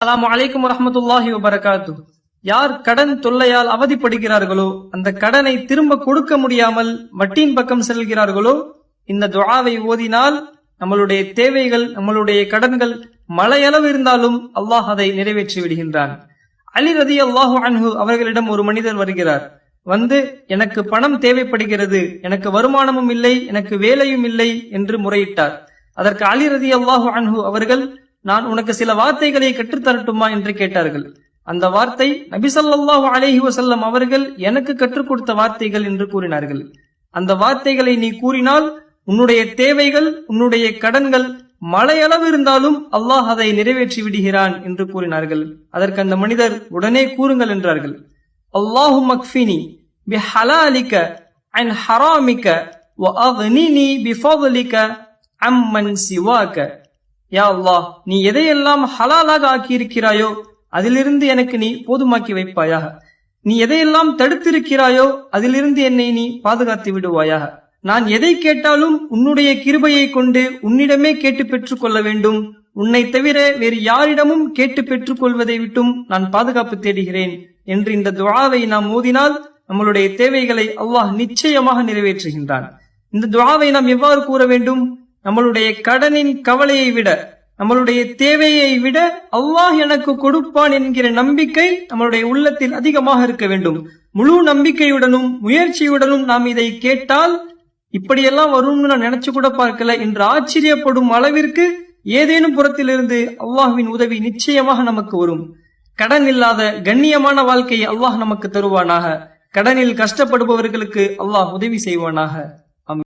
அஸ்ஸலாமு அலைக்கும் வரஹ்மத்துல்லாஹி வபரகாத்து. யார் கடன் தொல்லையால் அவதிப்படுகிறார்களோ, அந்த கடனை திரும்ப கொடுக்க முடியாமல் வட்டியின் பக்கம் செல்கிறார்களோ, இந்த துஆவை ஓதினால் நம்மளுடைய தேவைகள், நம்மளுடைய கடன்கள் மலையளவு இருந்தாலும் அல்லாஹ் அதை நிறைவேற்றி விடுகின்றான். அலி ரலியல்லாஹு அன்ஹு அவர்களிடம் ஒரு மனிதர் வருகிறார். வந்து, எனக்கு பணம் தேவைப்படுகிறது, எனக்கு வருமானமும் இல்லை, எனக்கு வேலையும் இல்லை என்று முறையிட்டார். அதற்கு அலி ரலியல்லாஹு அன்ஹு அவர்கள், நான் உனக்கு சில வார்த்தைகளை கற்றுத்தரட்டுமா என்று கேட்டார்கள். அந்த வார்த்தை நபி ஸல்லல்லாஹு அலைஹி வஸல்லம் அவர்கள் எனக்கு கற்றுக் கொடுத்த வார்த்தைகள் என்று கூறினார்கள். அந்த வார்த்தைகளை நீ கூறினால் உன்னுடைய தேவைகள், உன்னுடைய கடன்கள் மலையளவு இருந்தாலும் அல்லாஹ் அதை நிறைவேற்றி விடுகிறான் என்று கூறினார்கள். அதற்கு அந்த மனிதர், உடனே கூறுங்கள் என்றார்கள். அல்லாஹும்ம க்ஃபினி பிஹலாலிக அன் ஹராமிக வ அக்னினி பிஃபضலிக அம்மன் சிவாக. யா அல்லாஹ், நீ எதையெல்லாம் ஹலாலாக ஆக்கியிருக்கிறாயோ அதிலிருந்து எனக்கு நீ போதுமாக்கி வைப்பாயாக. நீ எதையெல்லாம் தடுத்திருக்கிறாயோ அதிலிருந்து என்னை நீ பாதுகாத்து விடுவாயாக. நான் எதை கேட்டாலும் உன்னுடைய கிருபையை கொண்டு உன்னிடமே கேட்டு பெற்றுக் கொள்ள வேண்டும். உன்னை தவிர வேறு யாரிடமும் கேட்டு பெற்றுக் கொள்வதை விட்டும் நான் பாதுகாப்பு தேடுகிறேன் என்று இந்த துஆவை நாம் ஓதினால் நம்மளுடைய தேவைகளை அல்லாஹ் நிச்சயமாக நிறைவேற்றுகின்றான். இந்த துஆவை நாம் எவ்வாறு கூற வேண்டும்? நம்மளுடைய கடனின் கவலையை விட, நம்மளுடைய தேவையை விட அல்லாஹ் எனக்கு கொடுப்பான் என்கிற நம்பிக்கை நம்மளுடைய உள்ளத்தில் அதிகமாக இருக்க வேண்டும். முழு நம்பிக்கையுடனும் முயற்சியுடனும் நாம் இதை கேட்டால், இப்படியெல்லாம் வரும்னு நான் நினைச்சு கூட பார்க்கல என்று ஆச்சரியப்படும் அளவிற்கு ஏதேனும் புறத்திலிருந்து அல்லாஹ்வின் உதவி நிச்சயமாக நமக்கு வரும். கடன் இல்லாத கண்ணியமான வாழ்க்கையை அல்லாஹ் நமக்கு தருவானாக. கடனில் கஷ்டப்படுபவர்களுக்கு அல்லாஹ் உதவி செய்வானாக.